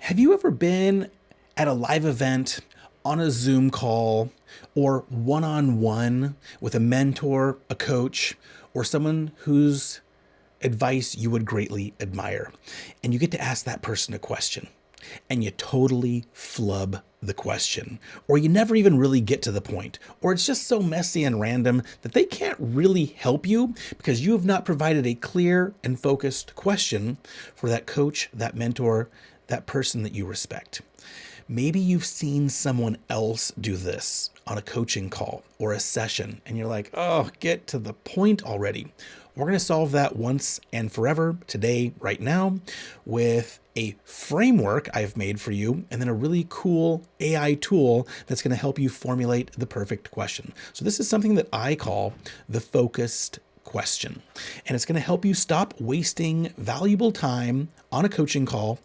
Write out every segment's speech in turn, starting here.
Have you ever been at a live event, on a Zoom call, or one-on-one with a mentor, a coach, or someone whose advice you would greatly admire? And you get to ask that person a question, and you totally flub the question, or you never even really get to the point, or it's just so messy and random that they can't really help you because you have not provided a clear and focused question for that coach, that mentor, that person that you respect. Maybe you've seen someone else do this on a coaching call or a session, and you're like, oh, get to the point already. We're going to solve that once and forever today, right now, with a framework I've made for you, and then a really cool AI tool that's going to help you formulate the perfect question. So this is something that I call the focused question, and it's going to help you stop wasting valuable time on a coaching call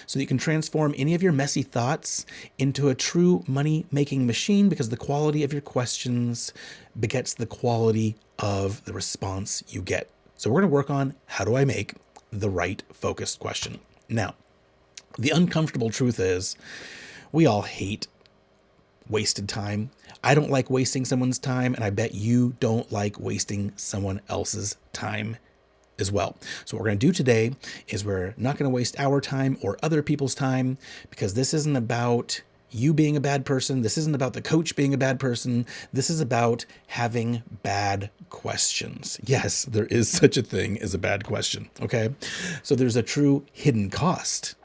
so that you can transform any of your messy thoughts into a true money-making machine, because the quality of your questions begets the quality of the response you get. So we're going to work on how do I make the right focused question. Now, the uncomfortable truth is we all hate wasted time. I don't like wasting someone's time, and I bet you don't like wasting someone else's time as well. So what we're going to do today is we're not going to waste our time or other people's time, because this isn't about you being a bad person. This isn't about the coach being a bad person. This is about having bad questions. Yes, there is such a thing as a bad question. Okay. So there's a true hidden cost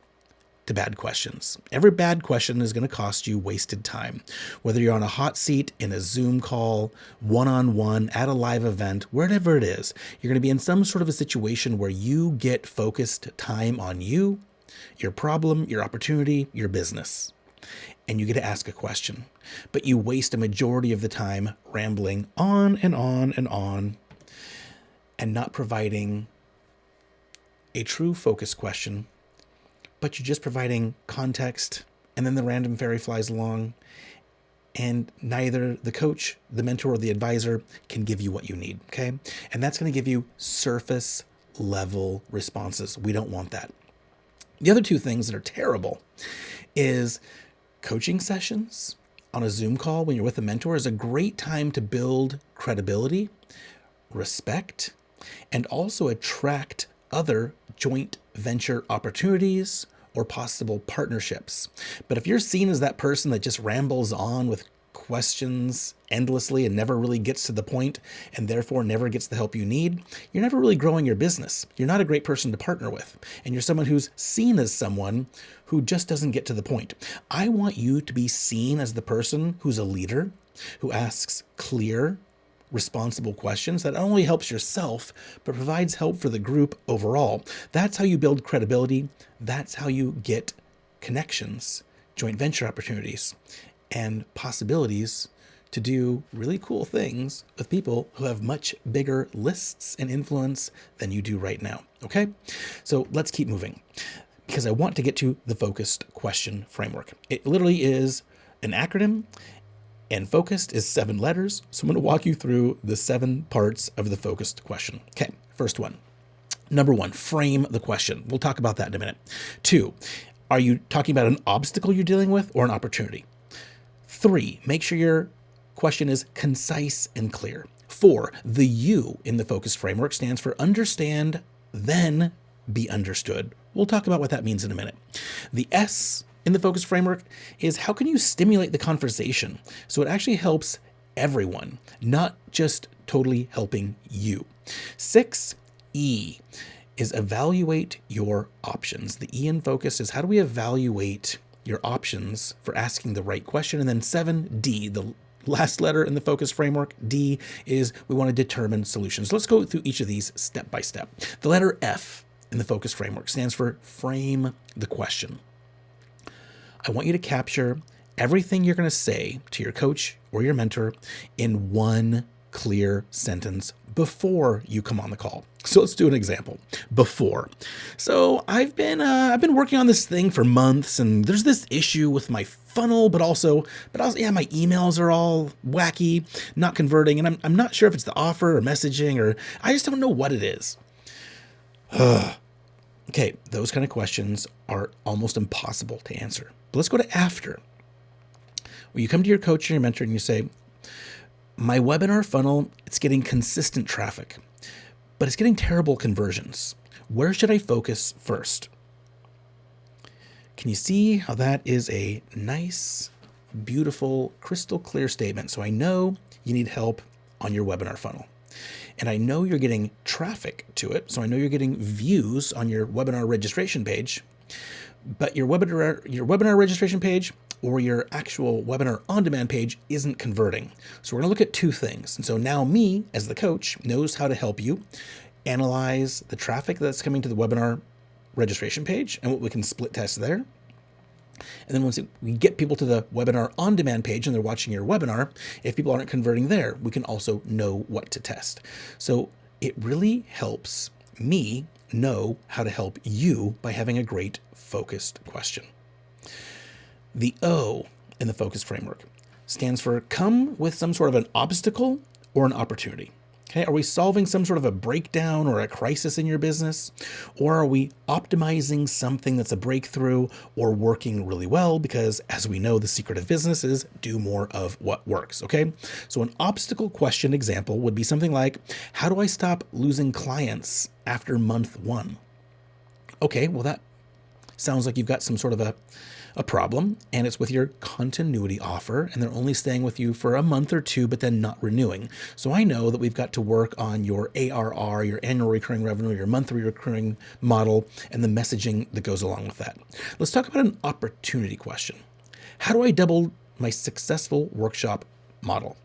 to bad questions. Every bad question is going to cost you wasted time. Whether you're on a hot seat, in a Zoom call, one-on-one, at a live event, wherever it is, you're going to be in some sort of a situation where you get focused time on you, your problem, your opportunity, your business. And you get to ask a question, but you waste a majority of the time rambling on and on and on, and not providing a true focus question, but you're just providing context, and then the random fairy flies along, and neither the coach, the mentor, or the advisor can give you what you need, okay? And that's going to give you surface level responses. We don't want that. The other two things that are terrible is coaching sessions on a Zoom call when you're with a mentor is a great time to build credibility, respect, and also attract other joint venture opportunities or possible partnerships. But if you're seen as that person that just rambles on with questions endlessly and never really gets to the point, and therefore never gets the help you need, you're never really growing your business. You're not a great person to partner with, and you're someone who's seen as someone who just doesn't get to the point. I want you to be seen as the person who's a leader, who asks clear, responsible questions that not only helps yourself, but provides help for the group overall. That's how you build credibility. That's how you get connections, joint venture opportunities, and possibilities to do really cool things with people who have much bigger lists and influence than you do right now. Okay? So let's keep moving, because I want to get to the focused question framework. It literally is an acronym, and focused is 7 letters. So I'm going to walk you through the 7 parts of the focused question. Okay, first one. Number 1, frame the question. We'll talk about that in a minute. 2, are you talking about an obstacle you're dealing with or an opportunity? 3, make sure your question is concise and clear. 4, the U in the focused framework stands for understand, then be understood. We'll talk about what that means in a minute. The S in the focused framework is how can you stimulate the conversation so it actually helps everyone, not just totally helping you. 6, E is evaluate your options. The E in focus is how do we evaluate your options for asking the right question. And then 7, D, the last letter in the focus framework, D, is we want to determine solutions. Let's go through each of these step by step. The letter F in the focus framework stands for frame the question. I want you to capture everything you're going to say to your coach or your mentor in one clear sentence before you come on the call. So let's do an example. Before. So I've been working on this thing for months, and there's this issue with my funnel, but also, my emails are all wacky, not converting, and I'm not sure if it's the offer or messaging, or I just don't know what it is. Okay, those kind of questions are almost impossible to answer. But let's go to after. When you come to your coach or your mentor and you say, my webinar funnel, it's getting consistent traffic, but it's getting terrible conversions. Where should I focus first? Can you see how that is a nice, beautiful, crystal clear statement? So I know you need help on your webinar funnel. And I know you're getting traffic to it. So I know you're getting views on your webinar registration page, but your webinar registration page or your actual webinar on-demand page isn't converting. So we're gonna look at two things. And so now me, as the coach, knows how to help you analyze the traffic that's coming to the webinar registration page and what we can split test there. And then once we get people to the webinar on-demand page and they're watching your webinar, if people aren't converting there, we can also know what to test. So it really helps me know how to help you by having a great focused question. The O in the focused framework stands for come with some sort of an obstacle or an opportunity. Okay, are we solving some sort of a breakdown or a crisis in your business? Or are we optimizing something that's a breakthrough or working really well? Because as we know, the secret of business is do more of what works, okay? So an obstacle question example would be something like, how do I stop losing clients after month 1? Okay, well that sounds like you've got some sort of a problem, and it's with your continuity offer, and they're only staying with you for a month or two, but then not renewing. So I know that we've got to work on your ARR, your annual recurring revenue, your monthly recurring model, and the messaging that goes along with that. Let's talk about an opportunity question. How do I double my successful workshop model?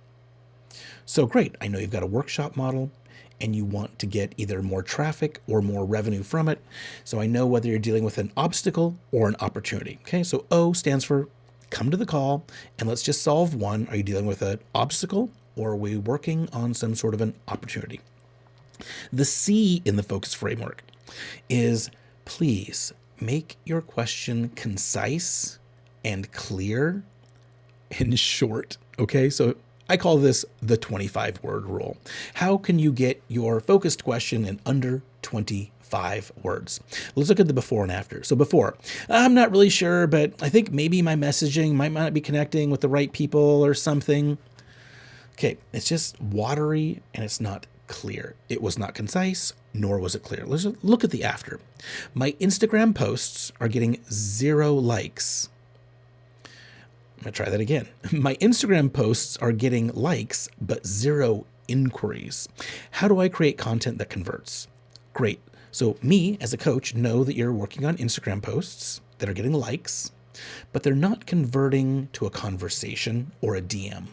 So great, I know you've got a workshop model, and you want to get either more traffic or more revenue from it. So I know whether you're dealing with an obstacle or an opportunity. Okay, so O stands for come to the call and let's just solve one. Are you dealing with an obstacle or are we working on some sort of an opportunity? The C in the focus framework is please make your question concise and clear and short. Okay, so I call this the 25-word rule. How can you get your focused question in under 25 words? Let's look at the before and after. So before, I'm not really sure, but I think maybe my messaging might not be connecting with the right people or something. Okay, it's just watery and it's not clear. It was not concise, nor was it clear. Let's look at the after. My Instagram posts are getting 0 likes. I'm gonna try that again. My Instagram posts are getting likes, but 0 inquiries. How do I create content that converts? Great. So me as a coach know that you're working on Instagram posts that are getting likes, but they're not converting to a conversation or a DM.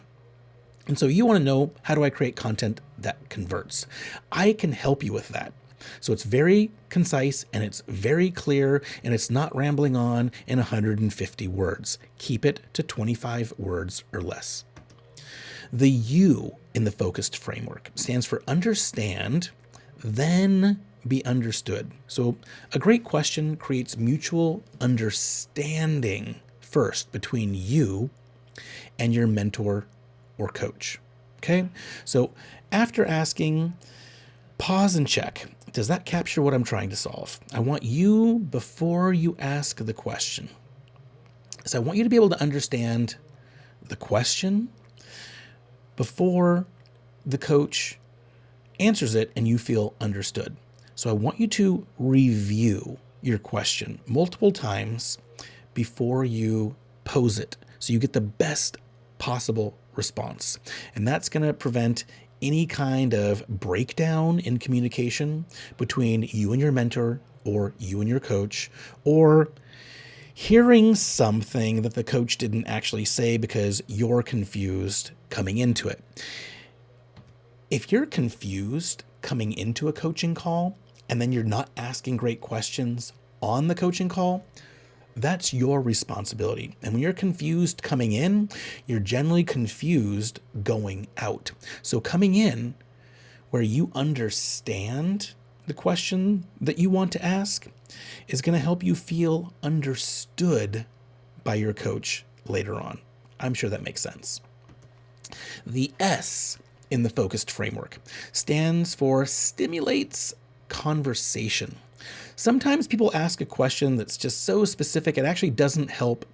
And so you want to know, how do I create content that converts? I can help you with that. So it's very concise and it's very clear and it's not rambling on in 150 words. Keep it to 25 words or less. The U in the focused framework stands for understand, then be understood. So a great question creates mutual understanding first between you and your mentor or coach. Okay, so after asking, pause and check. Does that capture what I'm trying to solve? I want you, before you ask the question, so I want you to be able to understand the question before the coach answers it and you feel understood. So I want you to review your question multiple times before you pose it, so you get the best possible response. And that's going to prevent any kind of breakdown in communication between you and your mentor or you and your coach, or hearing something that the coach didn't actually say because you're confused coming into it. If you're confused coming into a coaching call and then you're not asking great questions on the coaching call, that's your responsibility. And when you're confused coming in, you're generally confused going out. So coming in where you understand the question that you want to ask is going to help you feel understood by your coach later on. I'm sure that makes sense. The S in the focused framework stands for stimulates conversation. Sometimes people ask a question that's just so specific, it actually doesn't help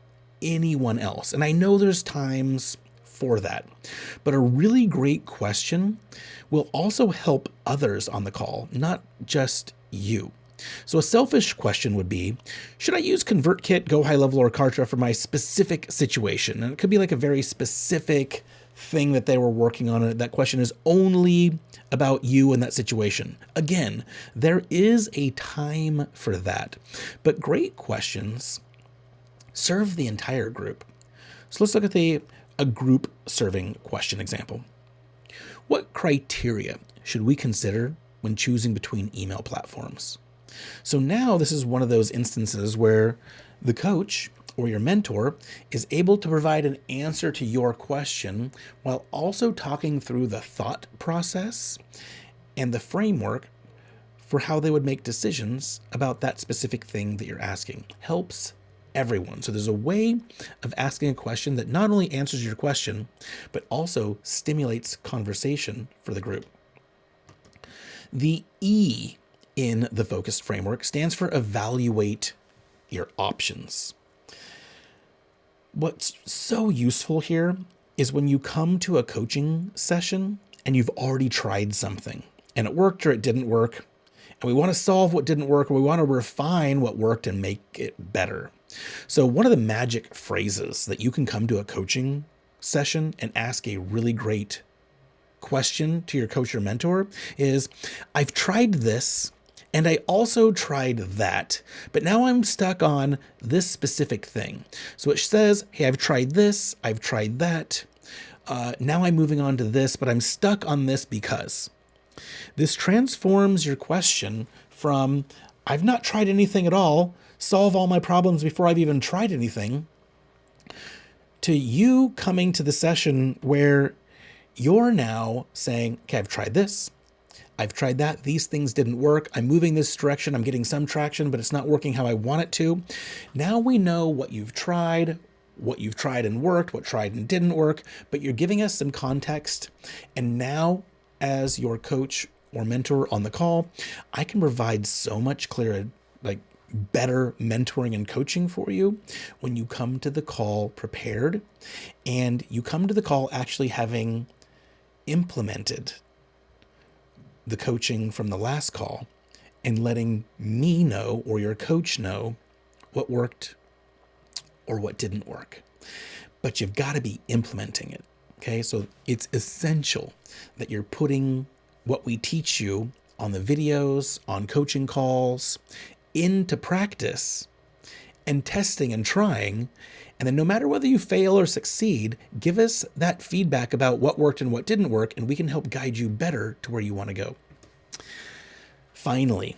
anyone else. And I know there's times for that, but a really great question will also help others on the call, not just you. So a selfish question would be, should I use ConvertKit, Go High Level, or Kartra for my specific situation? And it could be like a very specific thing that they were working on. That question is only about you in that situation. Again, there is a time for that, but great questions serve the entire group. So let's look at a group serving question example. What criteria should we consider when choosing between email platforms? So now this is one of those instances where the coach or your mentor is able to provide an answer to your question while also talking through the thought process and the framework for how they would make decisions about that specific thing that you're asking. Helps everyone. So there's a way of asking a question that not only answers your question, but also stimulates conversation for the group. The E in the focused framework stands for evaluate your options. What's so useful here is when you come to a coaching session and you've already tried something and it worked or it didn't work, and we want to solve what didn't work, or we want to refine what worked and make it better. So one of the magic phrases that you can come to a coaching session and ask a really great question to your coach or mentor is, I've tried this and I also tried that, but now I'm stuck on this specific thing. So it says, hey, I've tried this, I've tried that. Now I'm moving on to this, but I'm stuck on this because. This transforms your question from, I've not tried anything at all, solve all my problems before I've even tried anything, to you coming to the session where you're now saying, okay, I've tried this, I've tried that, these things didn't work, I'm moving this direction, I'm getting some traction, but it's not working how I want it to. Now we know what you've tried and worked, what tried and didn't work, but you're giving us some context. And now, as your coach or mentor on the call, I can provide so much clearer, better mentoring and coaching for you when you come to the call prepared, and you come to the call actually having implemented the coaching from the last call and letting me know, or your coach know, what worked or what didn't work. But you've got to be implementing it. Okay, so it's essential that you're putting what we teach you on the videos, on coaching calls, into practice and testing and trying. And then no matter whether you fail or succeed, give us that feedback about what worked and what didn't work, and we can help guide you better to where you want to go. Finally,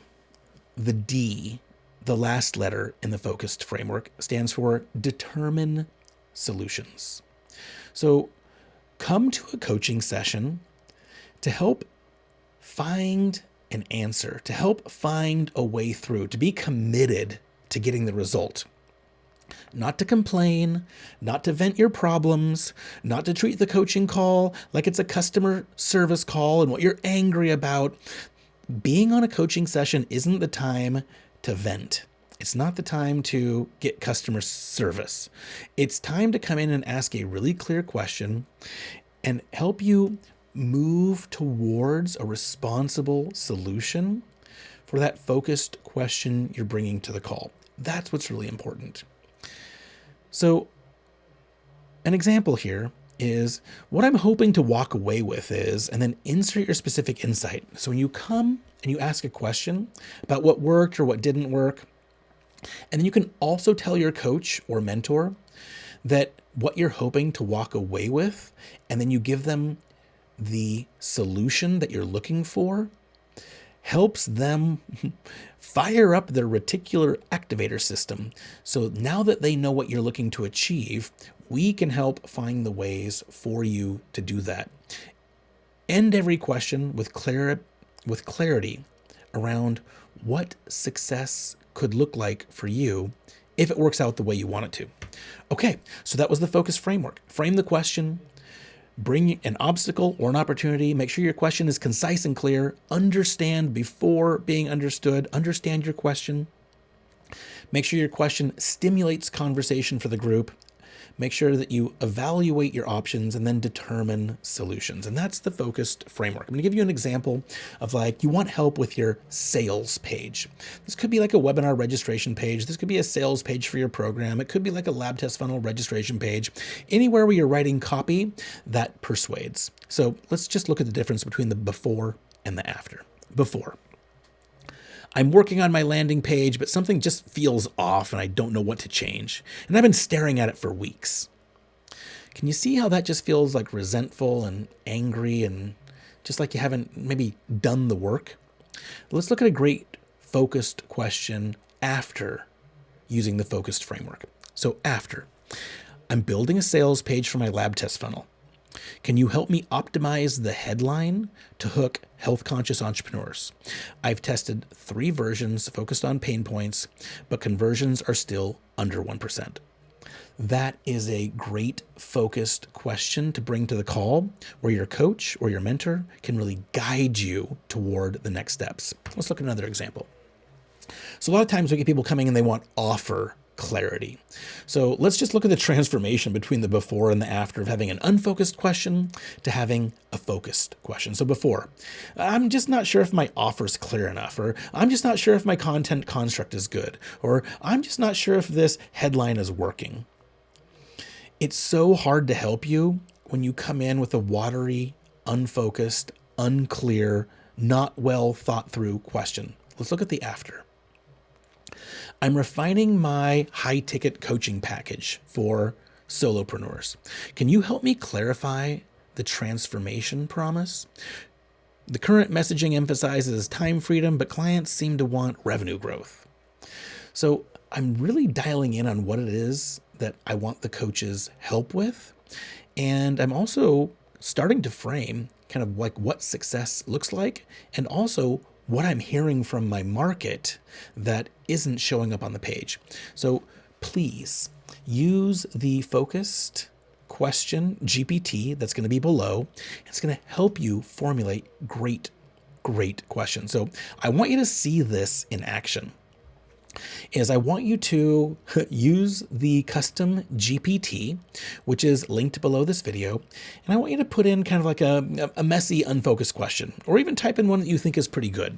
the D, the last letter in the focused framework, stands for determine solutions. So come to a coaching session to help find an answer, to help find a way through, to be committed to getting the result. Not to complain, not to vent your problems, not to treat the coaching call like it's a customer service call and what you're angry about. Being on a coaching session isn't the time to vent. It's not the time to get customer service. It's time to come in and ask a really clear question and help you move towards a responsible solution for that focused question you're bringing to the call. That's what's really important. So an example here is what I'm hoping to walk away with is, and then insert your specific insight. So when you come and you ask a question about what worked or what didn't work, and then you can also tell your coach or mentor that what you're hoping to walk away with, and then you give them the solution that you're looking for, helps them fire up their reticular activator system. So now that they know what you're looking to achieve, we can help find the ways for you to do that. End every question with clarity around what success could look like for you if it works out the way you want it to. Okay, so that was the focus framework. Frame the question, Bring an obstacle or an opportunity. Make sure your question is concise and clear. Understand before being understood. Understand your question. Make sure your question stimulates conversation for the group. Make sure that you evaluate your options and then determine solutions. And that's the focused framework. I'm going to give you an example of, like, you want help with your sales page. This could be like a webinar registration page. This could be a sales page for your program. It could be like a lab test funnel registration page. Anywhere where you're writing copy that persuades. So let's just look at the difference between the before and the after. Before. I'm working on my landing page, but something just feels off and I don't know what to change. And I've been staring at it for weeks. Can you see how that just feels like resentful and angry and just like you haven't maybe done the work? Let's look at a great focused question after using the focused framework. So after, I'm building a sales page for my lab test funnel. Can you help me optimize the headline to hook health-conscious entrepreneurs? I've tested 3 versions focused on pain points, but conversions are still under 1%. That is a great focused question to bring to the call where your coach or your mentor can really guide you toward the next steps. Let's look at another example. So a lot of times we get people coming and they want offer clarity. So let's just look at the transformation between the before and the after of having an unfocused question to having a focused question. So before, I'm just not sure if my offer is clear enough, or I'm just not sure if my content construct is good, or I'm just not sure if this headline is working. It's so hard to help you when you come in with a watery, unfocused, unclear, not well thought through question. Let's look at the after. I'm refining my high-ticket coaching package for solopreneurs. Can you help me clarify the transformation promise? The current messaging emphasizes time freedom, but clients seem to want revenue growth. So I'm really dialing in on what it is that I want the coach's help with. And I'm also starting to frame kind of like what success looks like, and also what I'm hearing from my market that isn't showing up on the page. So please use the focused question GPT that's going to be below. It's going to help you formulate great questions. So I want you to see this in action. I want you to use the custom GPT, which is linked below this video. And I want you to put in kind of like a messy, unfocused question, or even type in one that you think is pretty good.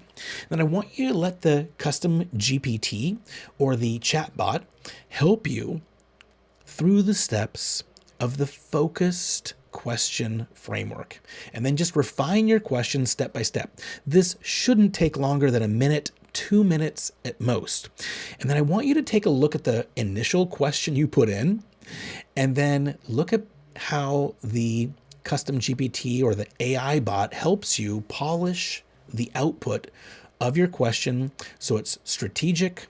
Then I want you to let the custom GPT or the chatbot help you through the steps of the focused question framework, and then just refine your question step by step. This shouldn't take longer than a minute, 2 minutes at most. And then I want you to take a look at the initial question you put in, and then look at how the custom GPT or the AI bot helps you polish the output of your question so it's strategic,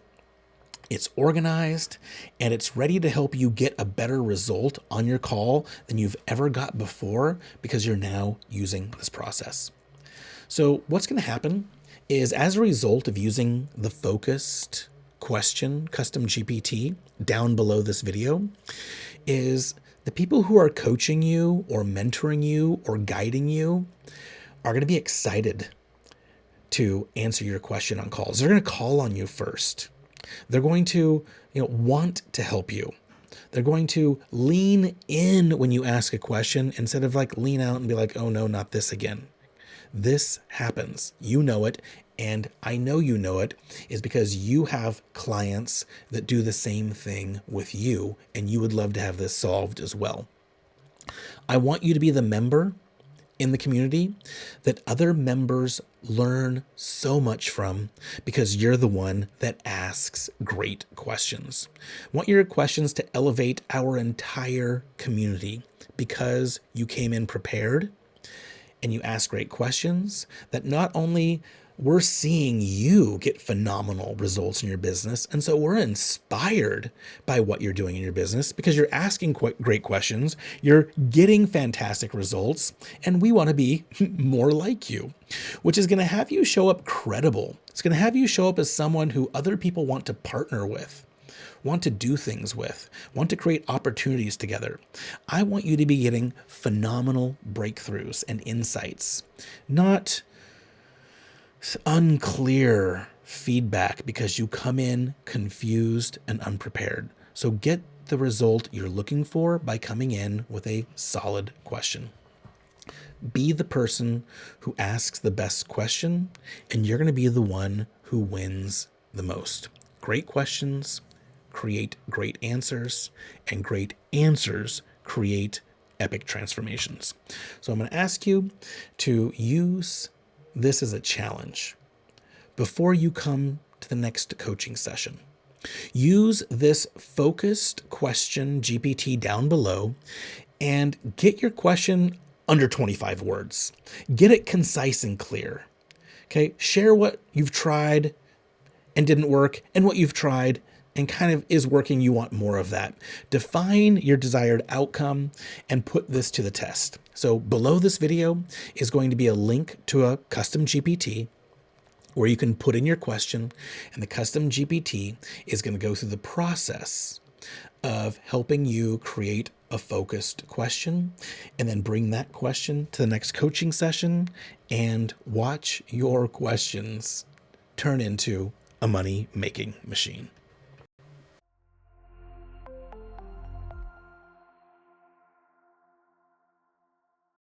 it's organized, and it's ready to help you get a better result on your call than you've ever got before, because you're now using this process. So what's going to happen is, as a result of using the focused question custom GPT down below this video, is the people who are coaching you or mentoring you or guiding you are going to be excited to answer your question on calls. They're going to call on you first. They're going to, want to help you. They're going to lean in when you ask a question instead of like lean out and be like, oh no, not this again. This happens. You know it. And I know you know it is because you have clients that do the same thing with you, and you would love to have this solved as well. I want you to be the member in the community that other members learn so much from, because you're the one that asks great questions. I want your questions to elevate our entire community because you came in prepared and you ask great questions that not only we're seeing you get phenomenal results in your business, and so we're inspired by what you're doing in your business because you're asking great questions, you're getting fantastic results, and we want to be more like you, which is going to have you show up credible. It's going to have you show up as someone who other people want to partner with. want to do things with, want to create opportunities together. I want you to be getting phenomenal breakthroughs and insights, not unclear feedback because you come in confused and unprepared. So get the result you're looking for by coming in with a solid question. Be the person who asks the best question, and you're going to be the one who wins the most. Great questions create great answers, and great answers create epic transformations. So I'm going to ask you to use this as a challenge before you come to the next coaching session. Use this focused question GPT down below and get your question under 25 words. Get it concise and clear. Okay, share what you've tried and didn't work and what you've tried and kind of is working. You want more of that. Define your desired outcome and put this to the test. So below this video is going to be a link to a custom GPT where you can put in your question, and the custom GPT is going to go through the process of helping you create a focused question and then bring that question to the next coaching session and watch your questions turn into a money-making machine.